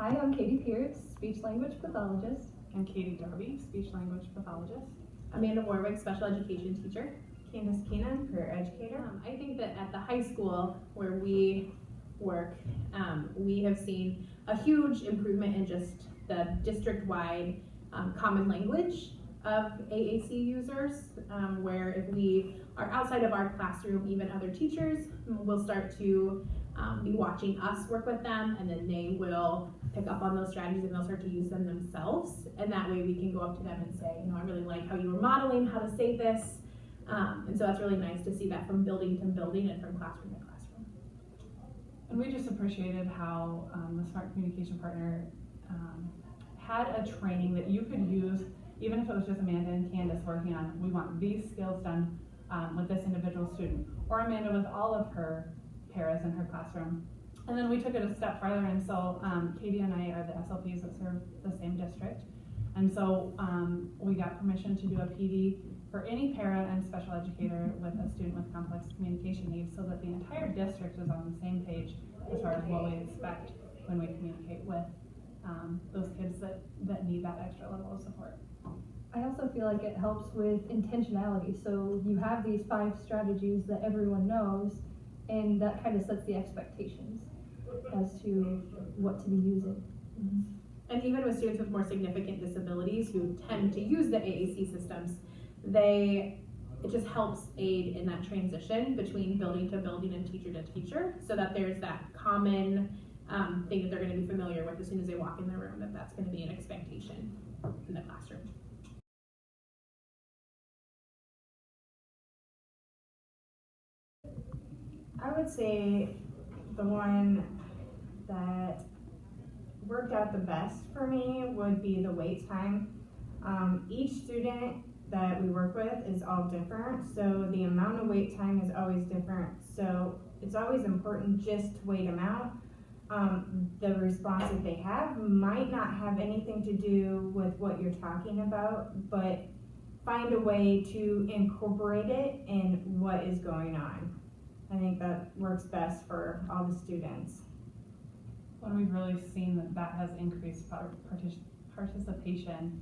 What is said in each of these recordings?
Hi, I'm Katie Pierce, speech-language pathologist. I'm Katie Darby, speech-language pathologist. Amanda Warwick, special education teacher. Candace Keenan, career educator. I think that at the high school where we work, we have seen a huge improvement in just the district-wide common language of AAC users, where if we are outside of our classroom, even other teachers will start to be watching us work with them, and then they will pick up on those strategies and they'll start to use them themselves. And that way we can go up to them and say, I really like how you were modeling how to say this. And so that's really nice to see that from building to building and from classroom to classroom. And we just appreciated how the Smart Communication Partner had a training that you could use, even if it was just Amanda and Candace working on, we want these skills done with this individual student, or Amanda with all of her paras in her classroom. And then we took it a step further, and so Katie and I are the SLPs that serve the same district. And so we got permission to do a PD for any para and special educator with a student with complex communication needs, so that the entire district is on the same page as far as what we expect when we communicate with those kids that need that extra level of support. I also feel like it helps with intentionality. So you have these 5 strategies that everyone knows, and that kind of sets the expectations as to what to be using. And even with students with more significant disabilities who tend to use the AAC systems, it just helps aid in that transition between building to building and teacher to teacher, so that there's that common thing that they're going to be familiar with as soon as they walk in the room, that's going to be an expectation in the classroom. I would say the one that worked out the best for me would be the wait time. Each student that we work with is all different, so the amount of wait time is always different. So it's always important just to wait them out. The response that they have might not have anything to do with what you're talking about, but find a way to incorporate it in what is going on. I think that works best for all the students. When we've really seen that has increased participation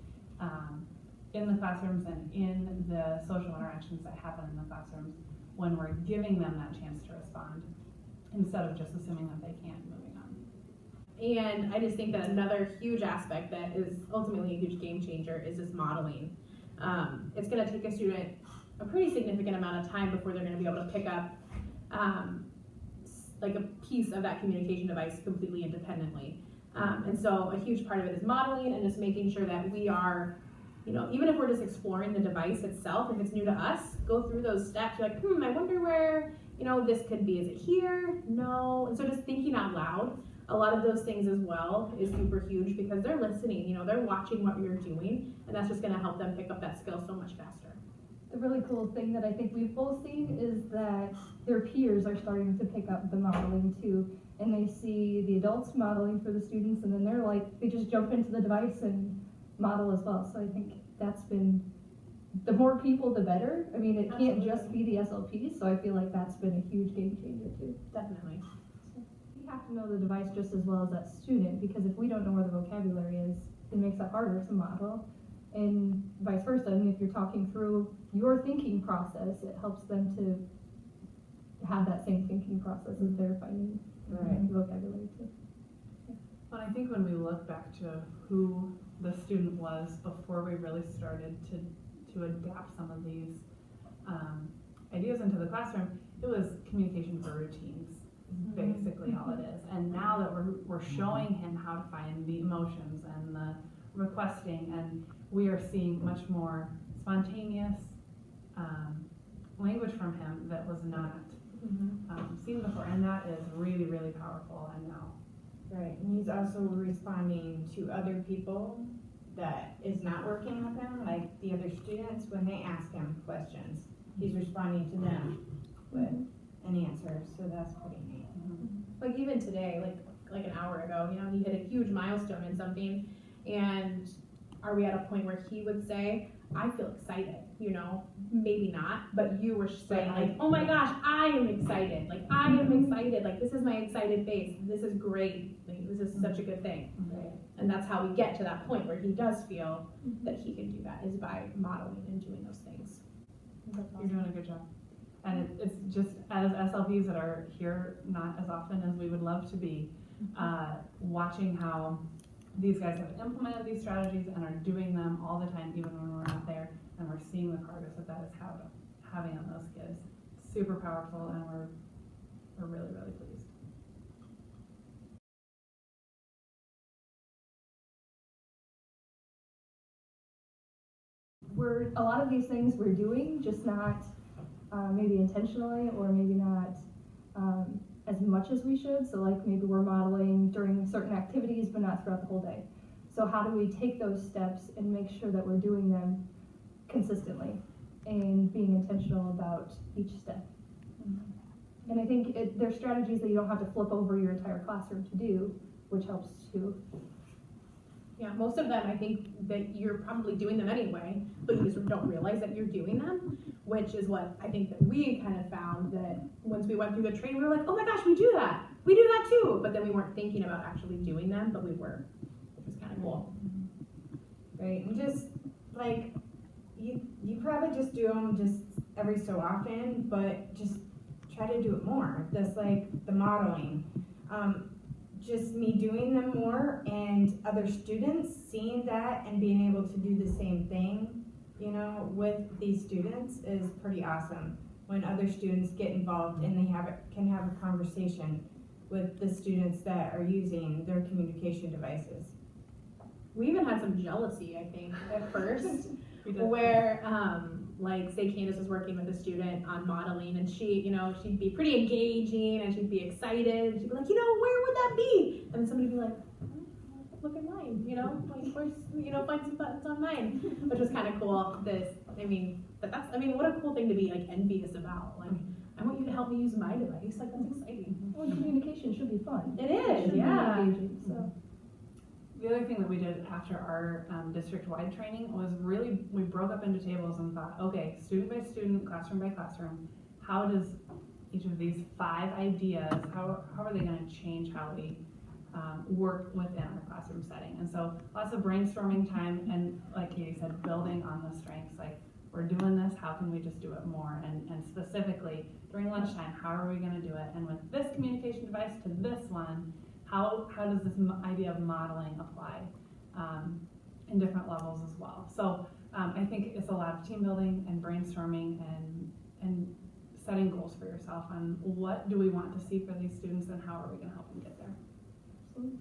in the classrooms and in the social interactions that happen in the classrooms, when we're giving them that chance to respond instead of just assuming that they can't, moving on. And I just think that another huge aspect that is ultimately a huge game changer is this modeling. It's going to take a student a pretty significant amount of time before they're going to be able to pick up like a piece of that communication device completely independently. And so a huge part of it is modeling and just making sure that we are, even if we're just exploring the device itself, if it's new to us, go through those steps. You're like, I wonder where, this could be. Is it here? No. And so just thinking out loud, a lot of those things as well is super huge, because they're listening, they're watching what you're doing, and that's just going to help them pick up that skill so much faster. The really cool thing that I think we've both seen is that their peers are starting to pick up the modeling too, and they see the adults modeling for the students, and then they just jump into the device and model as well. So I think that's been, the more people the better. I mean, it can't just be the SLPs, so I feel like that's been a huge game changer too. Definitely. So we have to know the device just as well as that student, because if we don't know where the vocabulary is, it makes it harder to model. And vice versa. I mean, if you're talking through your thinking process, it helps them to have that same thinking process as they're finding vocabulary too. Well, I think when we look back to who the student was before we really started to adapt some of these ideas into the classroom, it was communication for routines, basically all it is. And now that we're showing him how to find the emotions and the requesting, and we are seeing much more spontaneous language from him that was not seen before, and that is really, really powerful. And now, Right, and he's also responding to other people that is not working with him, like the other students, when they ask him questions, he's responding to them with an answer, so that's pretty neat. Like even today, like an hour ago, he hit a huge milestone in something, and are we at a point where he would say, I feel excited? you know, maybe not, but you were saying like, oh my gosh, I am excited, like I am excited, like this is my excited face, this is great, like this is such a good thing. Right. And that's how we get to that point where he does feel that he can do that, is by modeling and doing those things. You're doing a good job. And it's just, as SLPs that are here not as often as we would love to be, watching how these guys have implemented these strategies and are doing them all the time, even when we're not there, and we're seeing the progress that that is having on those kids. Super powerful, and we're really, really pleased. A lot of these things we're doing, just not maybe intentionally, or maybe not as much as we should. So like maybe we're modeling during certain activities, but not throughout the whole day. So how do we take those steps and make sure that we're doing them consistently and being intentional about each step? And I think there's strategies that you don't have to flip over your entire classroom to do, which helps too. Yeah, most of them, I think that you're probably doing them anyway, but you just don't realize that you're doing them, which is what I think that we kind of found, that once we went through the training, we were like, oh my gosh, we do that too, but then we weren't thinking about actually doing them, but we were, which was kind of cool. Right, and just like, you probably just do them just every so often, but just try to do it more. Just like the modeling. Just me doing them more and other students seeing that and being able to do the same thing, you know, with these students is pretty awesome. When other students get involved and they can have a conversation with the students that are using their communication devices. We even had some jealousy, I think, at first, where, like, say Candace was working with a student on modeling, and she, you know, she'd be pretty engaging, and she'd be excited, she'd be like, you know, where would that be? And then somebody would be like, oh, look at mine, you know, like, where's, you know, find some buttons on mine, which was kind of cool. What a cool thing to be, like, envious about. Like, I want you to help me use my device, like, that's exciting. Well, communication should be fun. It is, should yeah. be engaging, so. The other thing that we did after our district-wide training was we broke up into tables and thought, okay, student by student, classroom by classroom, how does each of these 5 ideas, how are they going to change how we work within our classroom setting? And so lots of brainstorming time, and like Katie said, building on the strengths, like we're doing this, how can we just do it more? And specifically during lunchtime, how are we going to do it? And with this communication device to this one, how does this idea of modeling apply in different levels as well? So I think it's a lot of team building and brainstorming and setting goals for yourself on what do we want to see for these students and how are we going to help them get there. Absolutely.